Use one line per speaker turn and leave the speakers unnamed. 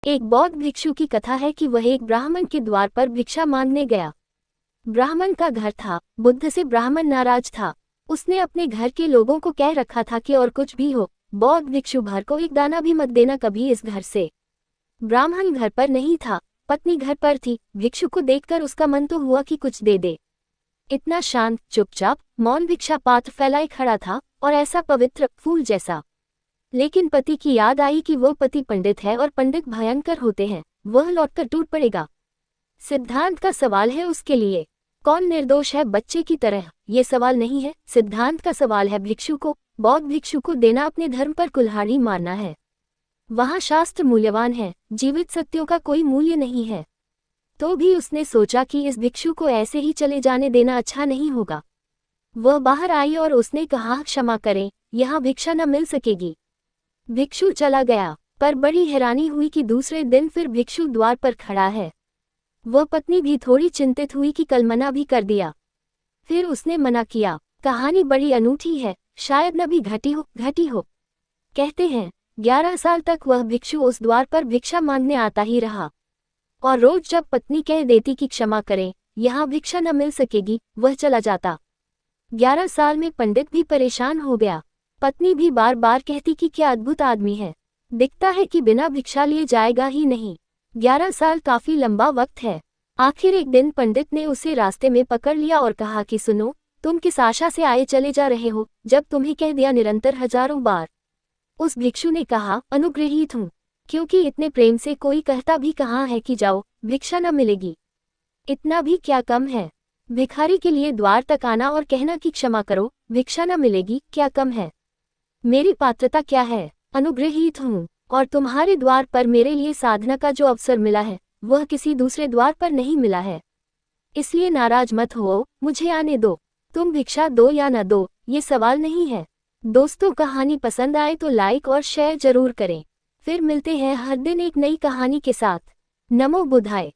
एक बौद्ध भिक्षु की कथा है कि वह एक ब्राह्मण के द्वार पर भिक्षा मांगने गया। ब्राह्मण का घर था। बुद्ध से ब्राह्मण नाराज था। उसने अपने घर के लोगों को कह रखा था कि और कुछ भी हो, बौद्ध भिक्षु भर को एक दाना भी मत देना कभी इस घर से। ब्राह्मण घर पर नहीं था, पत्नी घर पर थी। भिक्षु को देखकर उसका मन तो हुआ कि कुछ दे दे। इतना शांत, चुपचाप, मौन भिक्षा पात्र फैलाए खड़ा था, और ऐसा पवित्र, फूल जैसा। लेकिन पति की याद आई कि वह पति पंडित है और पंडित भयंकर होते हैं, वह लौटकर टूट पड़ेगा। सिद्धांत का सवाल है उसके लिए। कौन निर्दोष है बच्चे की तरह, ये सवाल नहीं है, सिद्धांत का सवाल है। भिक्षु को, बौद्ध भिक्षु को देना अपने धर्म पर कुल्हाड़ी मारना है। वहाँ शास्त्र मूल्यवान है, जीवित सत्यों का कोई मूल्य नहीं है। तो भी उसने सोचा कि इस भिक्षु को ऐसे ही चले जाने देना अच्छा नहीं होगा। वह बाहर आई और उसने कहा, क्षमा करें, यहाँ भिक्षा न मिल सकेगी। भिक्षु चला गया, पर बड़ी हैरानी हुई कि दूसरे दिन फिर भिक्षु द्वार पर खड़ा है। वह पत्नी भी थोड़ी चिंतित हुई कि कल मना भी कर दिया। फिर उसने मना किया। कहानी बड़ी अनूठी है, शायद न भी घटी हो। कहते हैं 11 साल तक वह भिक्षु उस द्वार पर भिक्षा मांगने आता ही रहा, और रोज जब पत्नी कह देती कि क्षमा करें, यहाँ भिक्षा न मिल सकेगी, वह चला जाता। 11 साल में पंडित भी परेशान हो गया। पत्नी भी बार बार कहती कि क्या अद्भुत आदमी है, दिखता है कि बिना भिक्षा लिए जाएगा ही नहीं। 11 साल काफी लंबा वक्त है। आखिर एक दिन पंडित ने उसे रास्ते में पकड़ लिया और कहा कि सुनो, तुम किस आशा से आए चले जा रहे हो, जब तुम्हें कह दिया निरंतर हजारों बार। उस भिक्षु ने कहा, अनुग्रहित हूँ, क्योंकि इतने प्रेम से कोई कहता भी कहाँ है कि जाओ, भिक्षा न मिलेगी। इतना भी क्या कम है? भिखारी के लिए द्वार तक आना और कहना कि क्षमा करो, भिक्षा न मिलेगी, क्या कम है? मेरी पात्रता क्या है? अनुग्रहित हूँ, और तुम्हारे द्वार पर मेरे लिए साधना का जो अवसर मिला है, वह किसी दूसरे द्वार पर नहीं मिला है। इसलिए नाराज मत हो, मुझे आने दो। तुम भिक्षा दो या न दो, ये सवाल नहीं है। दोस्तों, कहानी पसंद आए तो लाइक और शेयर जरूर करें। फिर मिलते हैं हर दिन एक नई कहानी के साथ। नमो बुद्धाय।